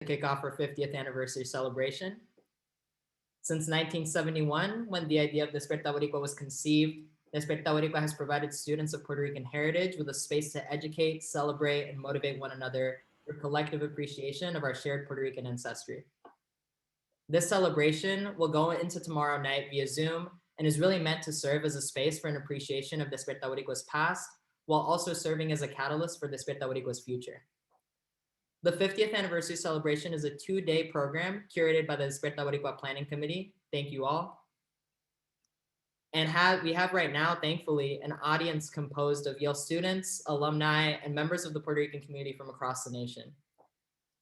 to kick off our 50th anniversary celebration. Since 1971, when the idea of Despierta Boricua was conceived, Despierta Boricua has provided students of Puerto Rican heritage with a space to educate, celebrate, and motivate one another through collective appreciation of our shared Puerto Rican ancestry. This celebration will go into tomorrow night via Zoom and is really meant to serve as a space for an appreciation of Despierta Boricua's past, while also serving as a catalyst for Despierta Boricua's future. The 50th anniversary celebration is a 2-day program curated by the Despierta Boricua Planning Committee. Thank you all. And we have right now, thankfully, an audience composed of Yale students, alumni, and members of the Puerto Rican community from across the nation.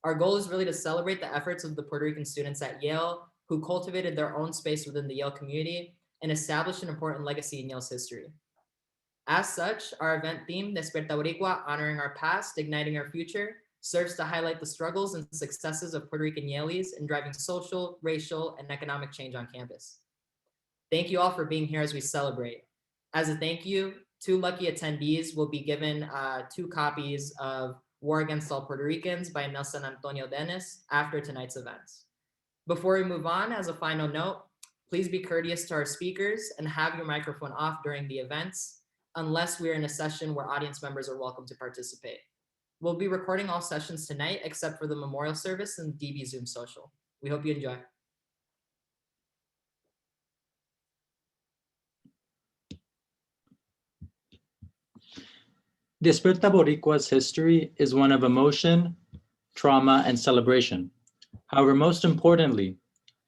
Our goal is really to celebrate the efforts of the Puerto Rican students at Yale who cultivated their own space within the Yale community and established an important legacy in Yale's history. As such, our event theme, Despierta Boricua, Honoring Our Past, Igniting Our Future, serves to highlight the struggles and successes of Puerto Rican Yalies in driving social, racial, and economic change on campus. Thank you all for being here as we celebrate. As a thank you, 2 lucky attendees will be given 2 copies of War Against All Puerto Ricans by Nelson Antonio Dennis after tonight's events. Before we move on, as a final note, please be courteous to our speakers and have your microphone off during the events, unless we're in a session where audience members are welcome to participate. We'll be recording all sessions tonight except for the memorial service and DB Zoom social. We hope you enjoy. Despierta Boricua's history is one of emotion, trauma, and celebration. However, most importantly,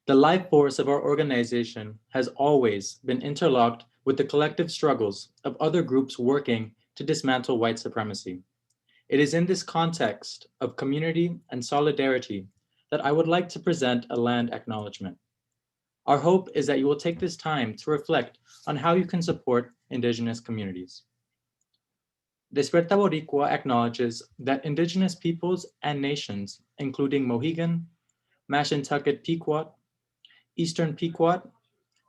the life force of our organization has always been interlocked with the collective struggles of other groups working to dismantle white supremacy. It is in this context of community and solidarity that I would like to present a land acknowledgement. Our hope is that you will take this time to reflect on how you can support Indigenous communities. Despierta Boricua acknowledges that Indigenous peoples and nations, including Mohegan, Mashantucket Pequot, Eastern Pequot,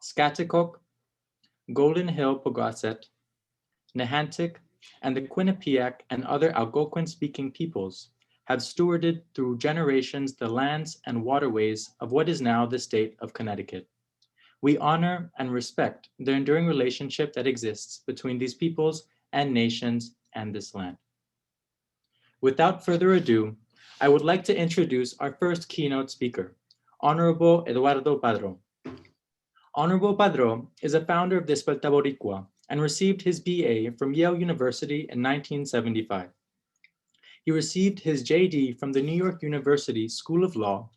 Scaticook, Golden Hill Pogosset, Nahantic, and the Quinnipiac and other Algonquin-speaking peoples have stewarded through generations the lands and waterways of what is now the state of Connecticut. We honor and respect the enduring relationship that exists between these peoples and nations and this land. Without further ado, I would like to introduce our first keynote speaker, Honorable Eduardo Padro. Honorable Padro is a founder of Despierta Boricua and received his BA from Yale University in 1975. He received his JD from the New York University School of Law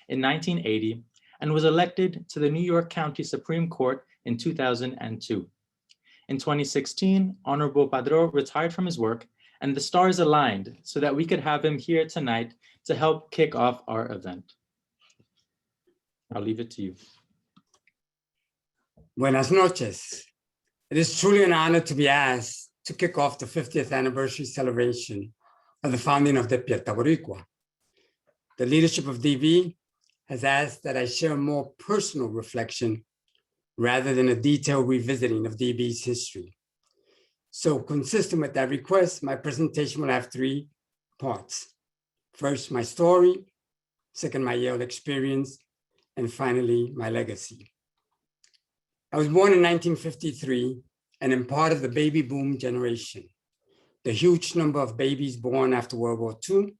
in 1980 and was elected to the New York County Supreme Court in 2002. In 2016, Honorable Padro retired from his work and the stars aligned so that we could have him here tonight to help kick off our event. I'll leave it to you. Buenas noches. It is truly an honor to be asked to kick off the 50th anniversary celebration of the founding of Despierta Boricua. The leadership of DB has asked that I share a more personal reflection rather than a detailed revisiting of DB's history. So consistent with that request, my presentation will have 3 parts. First, my story, second, my Yale experience, and finally, my legacy. I was born in 1953 and am part of the baby boom generation, the huge number of babies born after World War II,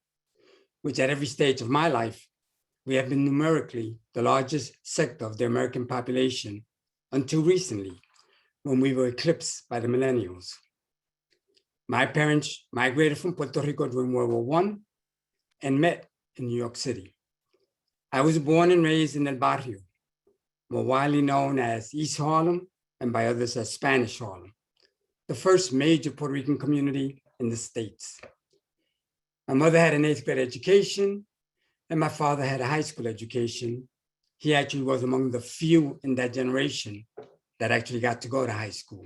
which at every stage of my life, we have been numerically the largest sector of the American population until recently, when we were eclipsed by the millennials. My parents migrated from Puerto Rico during World War I and met in New York City. I was born and raised in El Barrio, more widely known as East Harlem and by others as Spanish Harlem, the first major Puerto Rican community in the States. My mother had an 8th grade education and my father had a high school education. He actually was among the few in that generation that actually got to go to high school.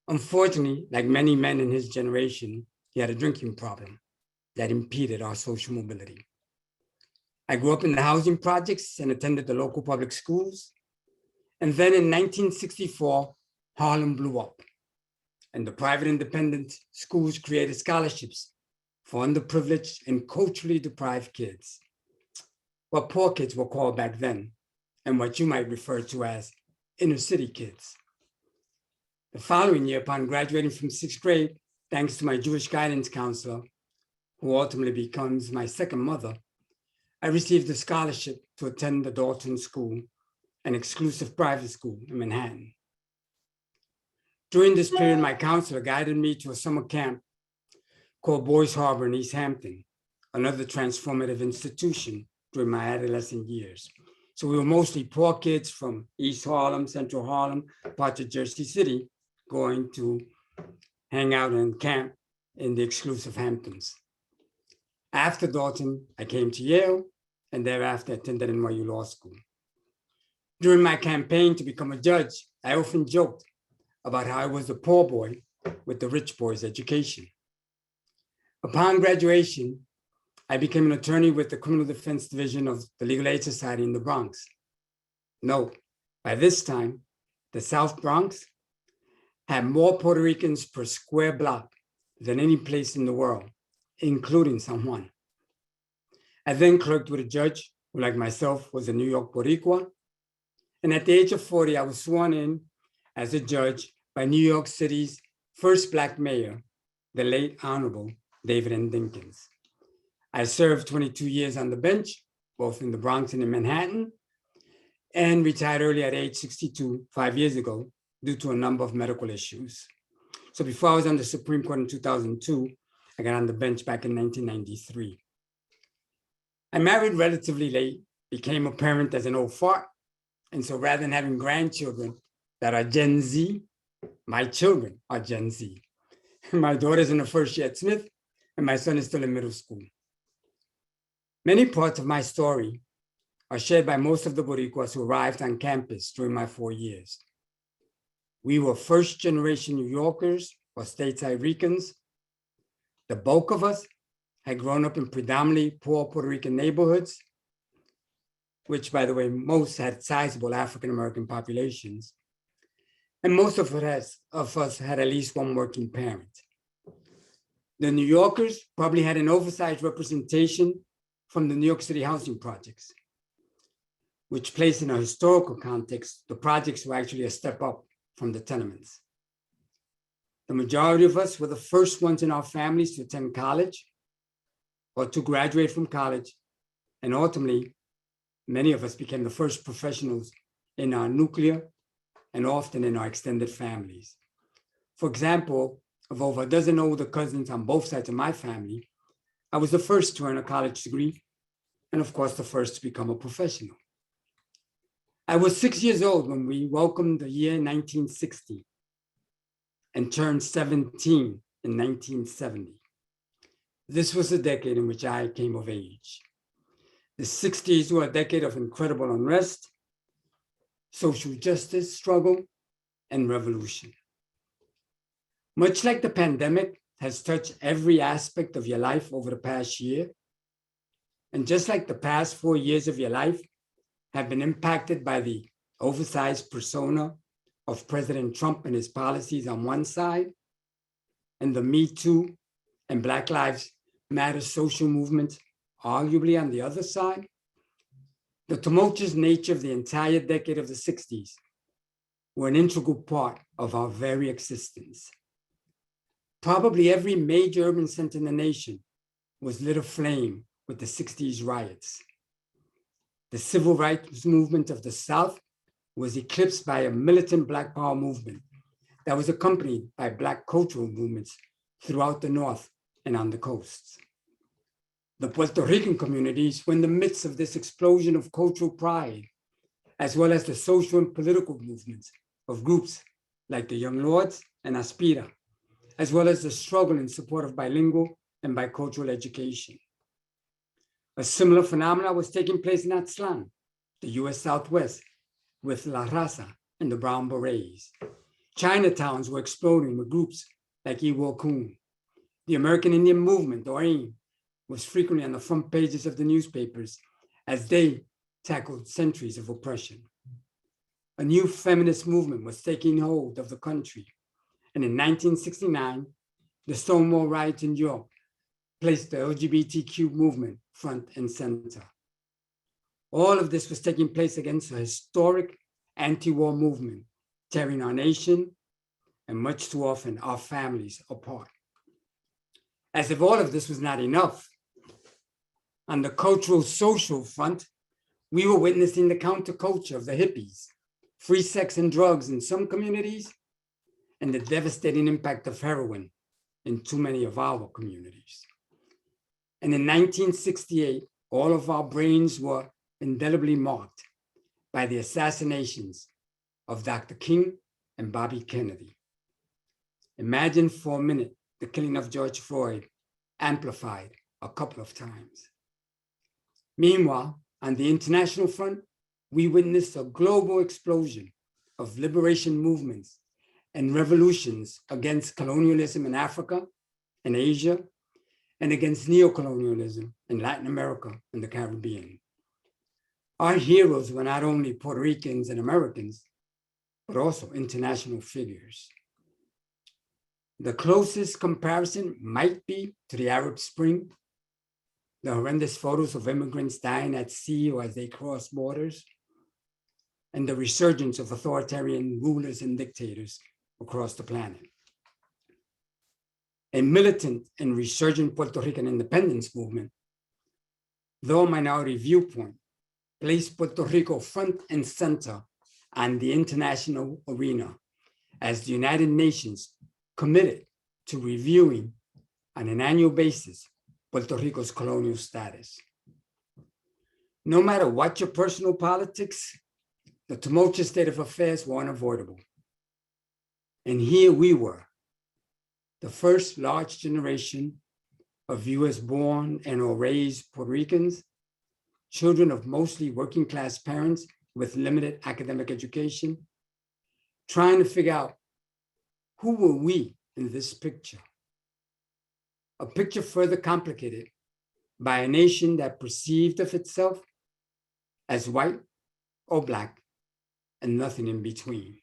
Unfortunately, like many men in his generation, he had a drinking problem that impeded our social mobility. I grew up in the housing projects and attended the local public schools. And then in 1964, Harlem blew up and the private independent schools created scholarships for underprivileged and culturally deprived kids. what poor kids were called back then, and what you might refer to as inner city kids. The following year, upon graduating from 6th grade, thanks to my Jewish guidance counselor, who ultimately becomes my second mother, I received a scholarship to attend the Dalton School, an exclusive private school in Manhattan. During this period, my counselor guided me to a summer camp called Boys Harbor in East Hampton, another transformative institution during my adolescent years. So we were mostly poor kids from East Harlem, Central Harlem, parts of Jersey City, going to hang out and camp in the exclusive Hamptons. After Dalton, I came to Yale, and thereafter attended NYU Law School. During my campaign to become a judge, I often joked about how I was the poor boy with the rich boy's education. Upon graduation, I became an attorney with the Criminal Defense Division of the Legal Aid Society in the Bronx. Note, by this time, the South Bronx had more Puerto Ricans per square block than any place in the world, including San Juan. I then clerked with a judge who, like myself, was a New York Boricua. And at the age of 40, I was sworn in as a judge by New York City's first Black mayor, the late Honorable David N. Dinkins. I served 22 years on the bench, both in the Bronx and in Manhattan, and retired early at age 62, 5 years ago, due to a number of medical issues. So before I was on the Supreme Court in 2002, I got on the bench back in 1993. I married relatively late, became a parent as an old fart, and so rather than having grandchildren that are Gen Z, my children are Gen Z. My daughter's in the first year at Smith, and my son is still in middle school. Many parts of my story are shared by most of the Boricuas who arrived on campus during my 4 years. We were first-generation New Yorkers or stateside Ricans. The bulk of us had grown up in predominantly poor Puerto Rican neighborhoods, which, by the way, most had sizable African-American populations. And most of us had at least one working parent. The New Yorkers probably had an oversized representation from the New York City housing projects, which placed in a historical context, the projects were actually a step up from the tenements. The majority of us were the first ones in our families to attend college or to graduate from college. And ultimately, many of us became the first professionals in our nuclear and often in our extended families. For example, of over a dozen older cousins on both sides of my family, I was the first to earn a college degree, and of course, the first to become a professional. I was 6 years old when we welcomed the year 1960 and turned 17 in 1970. This was the decade in which I came of age. The 60s were a decade of incredible unrest, social justice struggle, and revolution. Much like the pandemic has touched every aspect of your life over the past year, and just like the past 4 years of your life have been impacted by the oversized persona of President Trump and his policies on one side, and the Me Too and Black Lives Matter social movements arguably on the other side, the tumultuous nature of the entire decade of the 60s were an integral part of our very existence. Probably every major urban center in the nation was lit aflame with the 60s riots. The civil rights movement of the South was eclipsed by a militant Black Power movement that was accompanied by Black cultural movements throughout the North and on the coasts. The Puerto Rican communities were in the midst of this explosion of cultural pride, as well as the social and political movements of groups like the Young Lords and Aspira, as well as the struggle in support of bilingual and bicultural education. A similar phenomenon was taking place in Aztlán, the US Southwest, with La Raza and the Brown Berets. Chinatowns were exploding with groups like Iwo Kun. The American Indian Movement, or AIM, was frequently on the front pages of the newspapers as they tackled centuries of oppression. A new feminist movement was taking hold of the country. And in 1969, the Stonewall riots in New York placed the LGBTQ movement front and center. All of this was taking place against a historic anti-war movement, tearing our nation and much too often our families apart. As if all of this was not enough, on the cultural social front, we were witnessing the counterculture of the hippies, free sex and drugs in some communities, and the devastating impact of heroin in too many of our communities. And in 1968, all of our brains were indelibly marked by the assassinations of Dr. King and Bobby Kennedy. Imagine for a minute the killing of George Floyd amplified a couple of times. Meanwhile, on the international front, we witnessed a global explosion of liberation movements and revolutions against colonialism in Africa and Asia, and against neocolonialism in Latin America and the Caribbean. Our heroes were not only Puerto Ricans and Americans, but also international figures. The closest comparison might be to the Arab Spring, the horrendous photos of immigrants dying at sea or as they cross borders, and the resurgence of authoritarian rulers and dictators across the planet. A militant and resurgent Puerto Rican independence movement, though a minority viewpoint, placed Puerto Rico front and center on the international arena as the United Nations committed to reviewing on an annual basis Puerto Rico's colonial status. No matter what your personal politics, the tumultuous state of affairs were unavoidable. And here we were, the first large generation of US-born and or raised Puerto Ricans, children of mostly working class parents with limited academic education, trying to figure out who were we in this picture? A picture further complicated by a nation that perceived of itself as white or Black and nothing in between.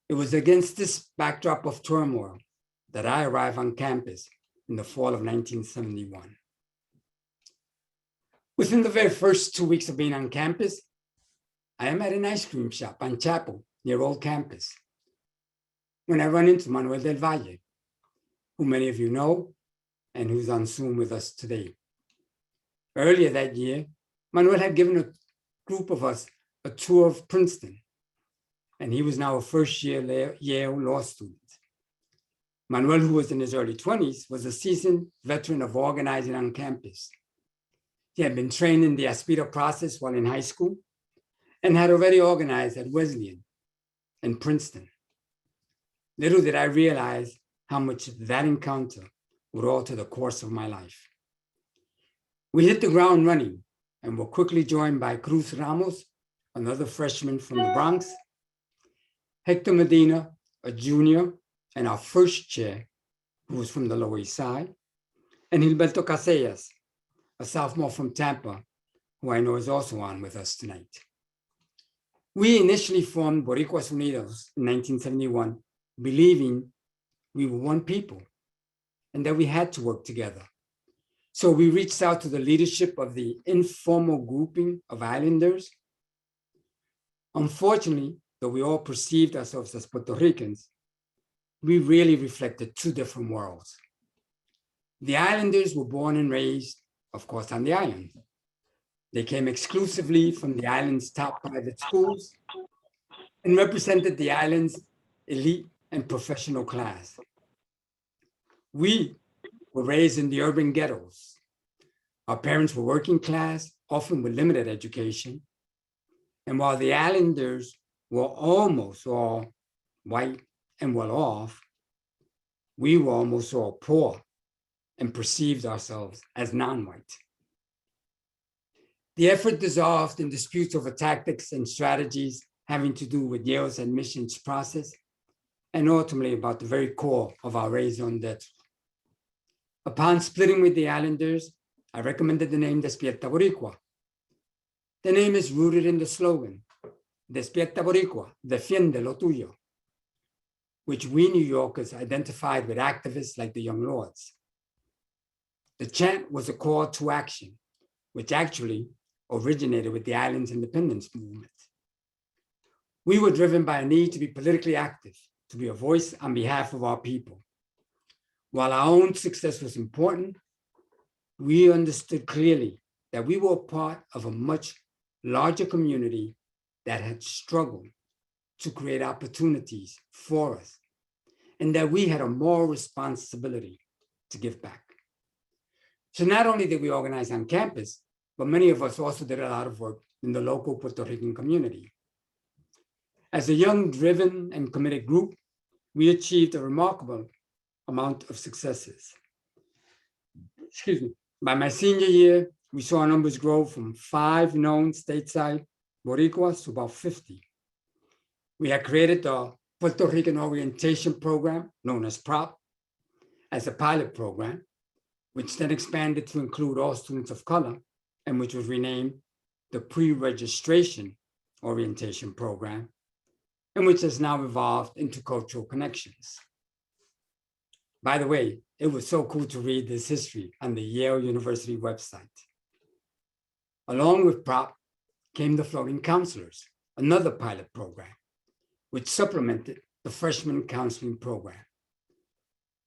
It was against this backdrop of turmoil that I arrived on campus in the fall of 1971. Within the very first 2 weeks of being on campus, I am at an ice cream shop on Chapel near Old Campus when I run into Manuel del Valle, who many of you know and who's on Zoom with us today. Earlier that year, Manuel had given a group of us a tour of Princeton, and he was now a first-year Yale law student. Manuel, who was in his early 20s, was a seasoned veteran of organizing on campus. He had been trained in the Aspira process while in high school and had already organized at Wesleyan and Princeton. Little did I realize how much that encounter would alter the course of my life. We hit the ground running and were quickly joined by Cruz Ramos, another freshman from the Bronx, Hector Medina, a junior, and our first chair, who was from the Lower East Side, and Gilberto Casellas, a sophomore from Tampa, who I know is also on with us tonight. We initially formed Boricuas Unidos in 1971, believing we were one people and that we had to work together. So we reached out to the leadership of the informal grouping of islanders. Unfortunately, though we all perceived ourselves as Puerto Ricans, we really reflected two different worlds. The islanders were born and raised, of course, on the island. They came exclusively from the island's top private schools and represented the island's elite and professional class. We were raised in the urban ghettos. Our parents were working class, often with limited education. And while the islanders were almost all white and well off, we were almost all poor and perceived ourselves as non-white. The effort dissolved in disputes over tactics and strategies having to do with Yale's admissions process and ultimately about the very core of our raison d'etre. Upon splitting with the Islanders, I recommended the name Despierta Boricua. The name is rooted in the slogan, Despierta Boricua, defiende lo tuyo, which we New Yorkers identified with activists like the Young Lords. The chant was a call to action, which actually originated with the island's independence movement. We were driven by a need to be politically active, to be a voice on behalf of our people. While our own success was important, we understood clearly that we were part of a much larger community that had struggled to create opportunities for us, and that we had a moral responsibility to give back. So not only did we organize on campus, but many of us also did a lot of work in the local Puerto Rican community. As a young, driven, and committed group, we achieved a remarkable amount of successes. Excuse me. By my senior year, we saw our numbers grow from 5 known stateside Boricuas to about 50. We had created the Puerto Rican Orientation Program, known as PROP, as a pilot program, which then expanded to include all students of color, and which was renamed the Pre-Registration Orientation Program, and which has now evolved into Cultural Connections. By the way, it was so cool to read this history on the Yale University website. Along with PROP came the Floating Counselors, another pilot program, which supplemented the freshman counseling program.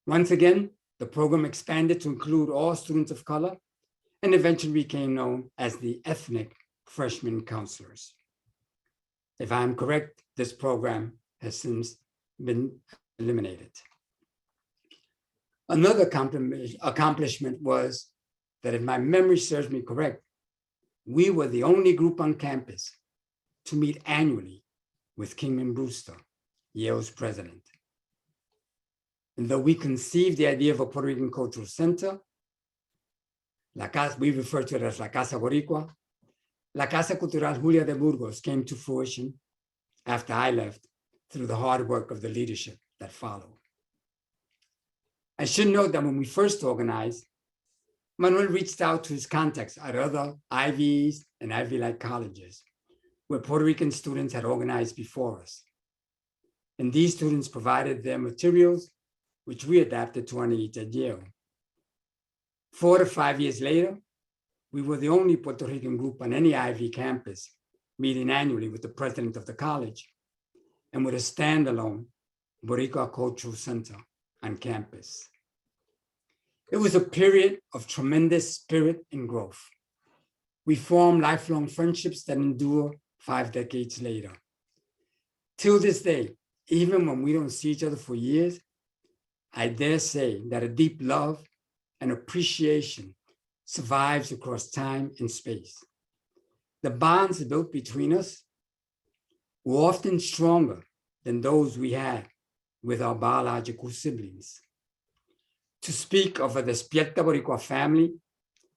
Once again, the program expanded to include all students of color and eventually became known as the Ethnic Freshman Counselors. If I'm correct, this program has since been eliminated. Another accomplishment was that, if my memory serves me correct, we were the only group on campus to meet annually with Kingman Brewster, Yale's president. And though we conceived the idea of a Puerto Rican Cultural Center, we refer to it as La Casa Boricua, La Casa Cultural Julia de Burgos came to fruition after I left through the hard work of the leadership that followed. I should note that when we first organized, Manuel reached out to his contacts at other Ivies and Ivy-like colleges where Puerto Rican students had organized before us. And these students provided their materials, which we adapted to our needs at Yale. 4 to 5 years later, we were the only Puerto Rican group on any Ivy campus meeting annually with the president of the college and with a standalone Boricua Cultural Center on campus. It was a period of tremendous spirit and growth. We formed lifelong friendships that endure 5 decades later. Till this day, even when we don't see each other for years, I dare say that a deep love and appreciation survives across time and space. The bonds built between us were often stronger than those we had with our biological siblings. To speak of a Despierta Boricua family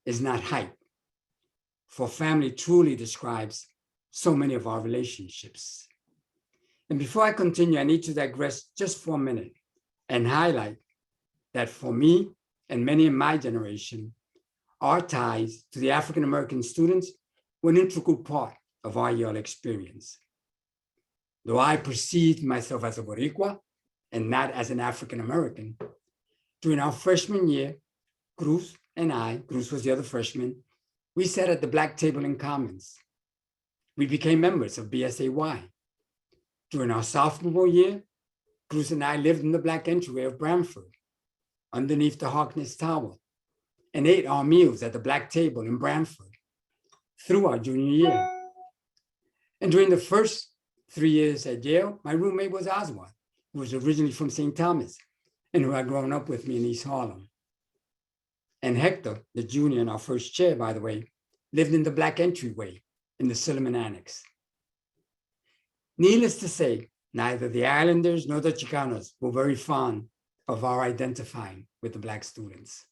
is not hype, for family truly describes so many of our relationships. And before I continue, I need to digress just for a minute and highlight that for me and many in my generation, our ties to the African-American students were an integral part of our Yale experience. Though I perceived myself as a Boricua and not as an African-American, during our freshman year, Cruz and I, Cruz was the other freshman, we sat at the Black table in Commons. We became members of BSAY. During our sophomore year, Cruz and I lived in the Black entryway of Branford, underneath the Harkness Tower, and ate our meals at the Black table in Branford through our junior year. And during the first 3 years at Yale, my roommate was Oswald, who was originally from St. Thomas and who had grown up with me in East Harlem. And Hector, the junior in our first chair, by the way, lived in the Black entryway in the Silliman Annex. Needless to say, neither the Islanders nor the Chicanos were very fond of our identifying with the Black students.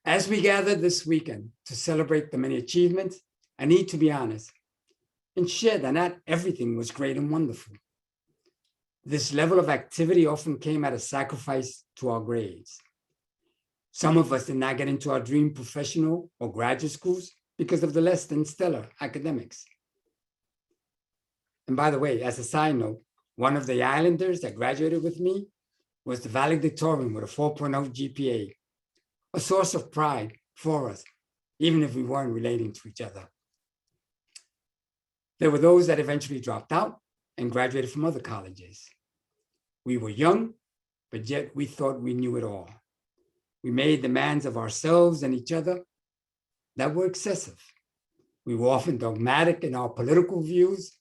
As we gathered this weekend to celebrate the many achievements, I need to be honest and share that not everything was great and wonderful. This level of activity often came at a sacrifice to our grades. Some of us did not get into our dream professional or graduate schools because of the less than stellar academics. And by the way, as a side note, one of the Islanders that graduated with me was the valedictorian with a 4.0 GPA, a source of pride for us even if we weren't relating to each other. There were those that eventually dropped out and graduated from other colleges. We were young, but yet we thought we knew it all. We made demands of ourselves and each other that were excessive. We were often dogmatic in our political views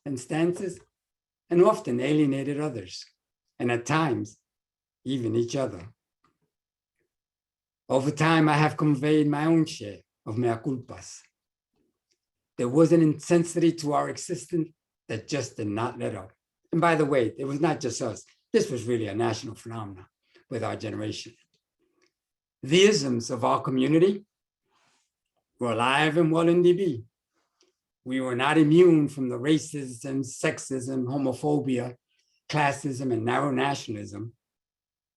and stances, and often alienated others, and at times, even each other. Over time, I have conveyed my own share of mea culpas. There was an intensity to our existence that just did not let up. And by the way, it was not just us. This was really a national phenomenon with our generation. The isms of our community were alive and well in DB. We were not immune from the racism, sexism, homophobia, classism, and narrow nationalism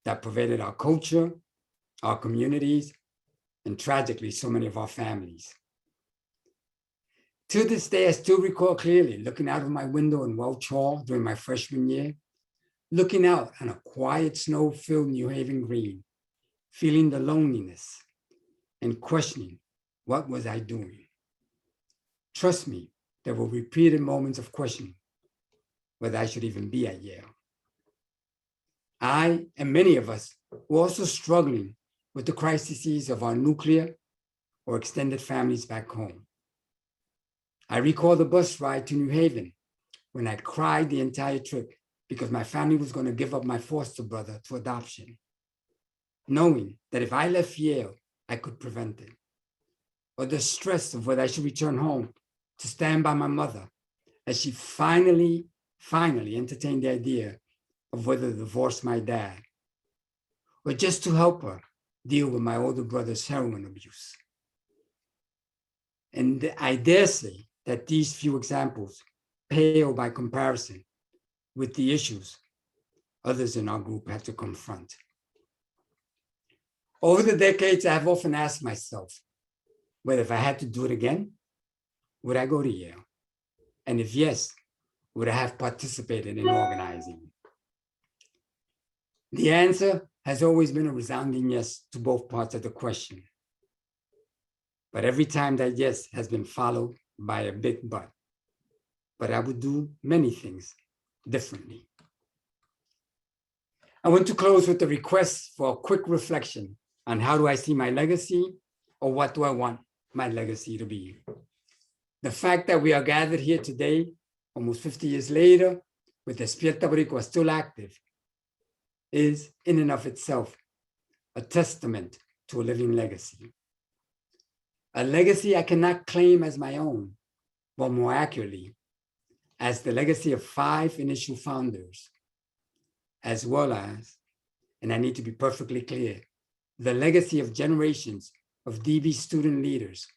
that pervaded our culture, our communities, and tragically, so many of our families. To this day, I still recall clearly looking out of my window in Welch Hall during my freshman year, looking out on a quiet, snow-filled New Haven Green, feeling the loneliness and questioning, what was I doing? Trust me, there were repeated moments of questioning whether I should even be at Yale. I and many of us were also struggling with the crises of our nuclear or extended families back home. I recall the bus ride to New Haven when I cried the entire trip because my family was going to give up my foster brother to adoption, knowing that if I left Yale, I could prevent it. Or the stress of whether I should return home to stand by my mother as she finally entertained the idea of whether to divorce my dad, or just to help her deal with my older brother's heroin abuse. And I dare say that these few examples pale by comparison with the issues others in our group had to confront. Over the decades, I have often asked myself whether if I had to do it again, would I go to Yale? And if yes, would I have participated in organizing? The answer has always been a resounding yes to both parts of the question. But every time that yes has been followed by a big but. But I would do many things differently. I want to close with a request for a quick reflection on how do I see my legacy, or what do I want my legacy to be? The fact that we are gathered here today, almost 50 years later, with Despierta Boricua still active, is in and of itself a testament to a living legacy. A legacy I cannot claim as my own, but more accurately, as the legacy of 5 initial founders, as well as, and I need to be perfectly clear, the legacy of generations of DB student leaders,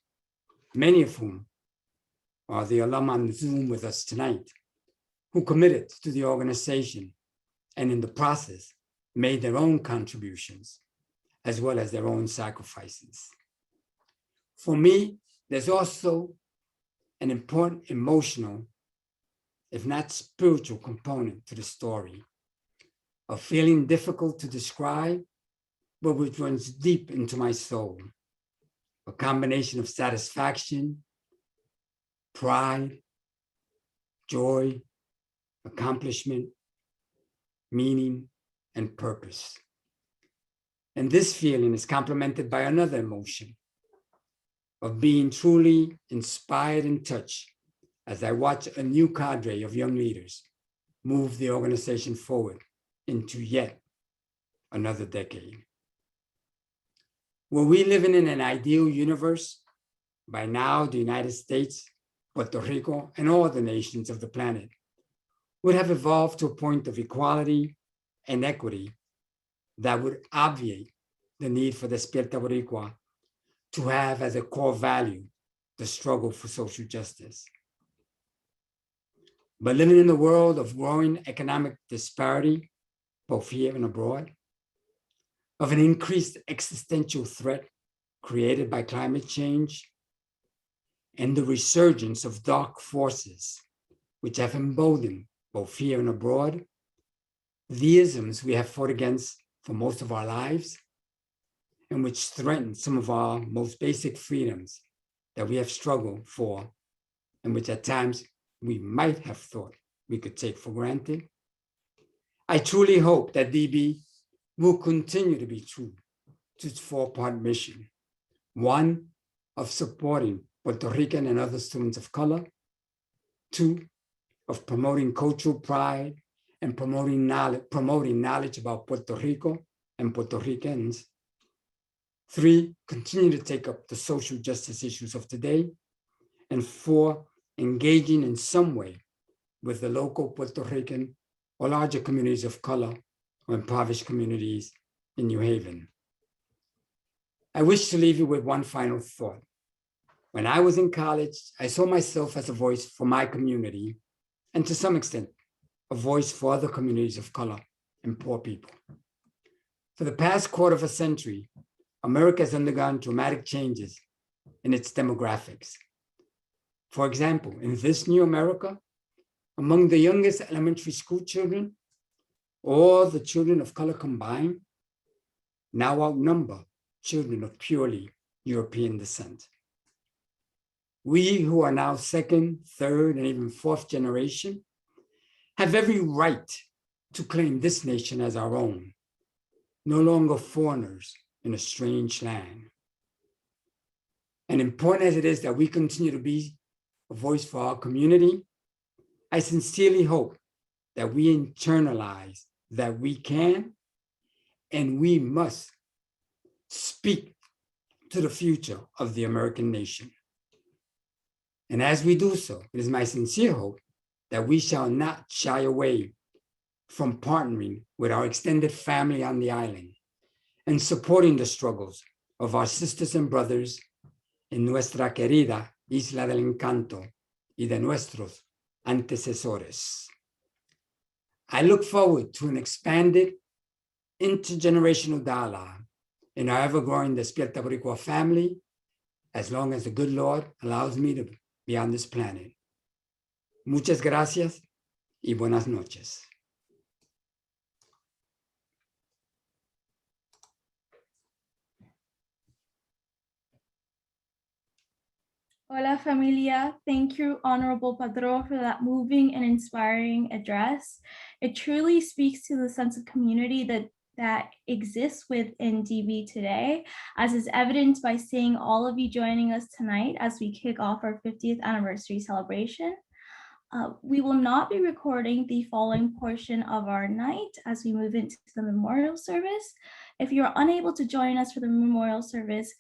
many of whom are the alum on Zoom with us tonight, who committed to the organization and in the process made their own contributions, as well as their own sacrifices. For me, there's also an important emotional, if not spiritual, component to the story, a feeling difficult to describe, but which runs deep into my soul, a combination of satisfaction, pride, joy, accomplishment, meaning, and purpose. And this feeling is complemented by another emotion of being truly inspired and touched as I watch a new cadre of young leaders move the organization forward into yet another decade. Were we living in an ideal universe, by now the United States, Puerto Rico, and all the nations of the planet would have evolved to a point of equality and equity that would obviate the need for Despierta Boricua to have as a core value the struggle for social justice. But living in the world of growing economic disparity, both here and abroad, of an increased existential threat created by climate change, and the resurgence of dark forces, which have emboldened both here and abroad, the isms we have fought against for most of our lives, and which threaten some of our most basic freedoms that we have struggled for, and which at times we might have thought we could take for granted. I truly hope that DB will continue to be true to its four-part mission. One, of supporting Puerto Rican and other students of color. Two, of promoting cultural pride and promoting knowledge about Puerto Rico and Puerto Ricans. Three, continue to take up the social justice issues of today. And four, engaging in some way with the local Puerto Rican or larger communities of color or impoverished communities in New Haven. I wish to leave you with one final thought. When I was in college, I saw myself as a voice for my community, and to some extent, a voice for other communities of color and poor people. For the past quarter of a century, America has undergone dramatic changes in its demographics. For example, in this new America, among the youngest elementary school children, all the children of color combined now outnumber children of purely European descent. We who are now second, third, and even fourth generation have every right to claim this nation as our own, no longer foreigners in a strange land. And important as it is that we continue to be a voice for our community, I sincerely hope that we internalize that we can and we must speak to the future of the American nation. And as we do so, it is my sincere hope that we shall not shy away from partnering with our extended family on the island and supporting the struggles of our sisters and brothers en nuestra querida Isla del Encanto y de nuestros antecesores. I look forward to an expanded intergenerational dialogue in our ever-growing Despierta Boricua family, as long as the good Lord allows me to be on this planet. Muchas gracias y buenas noches. Hola familia, thank you Honorable Padró for that moving and inspiring address. It truly speaks to the sense of community that exists within DB today, as is evidenced by seeing all of you joining us tonight as we kick off our 50th anniversary celebration. We will not be recording the following portion of our night as we move into the memorial service. If you're unable to join us for the memorial service,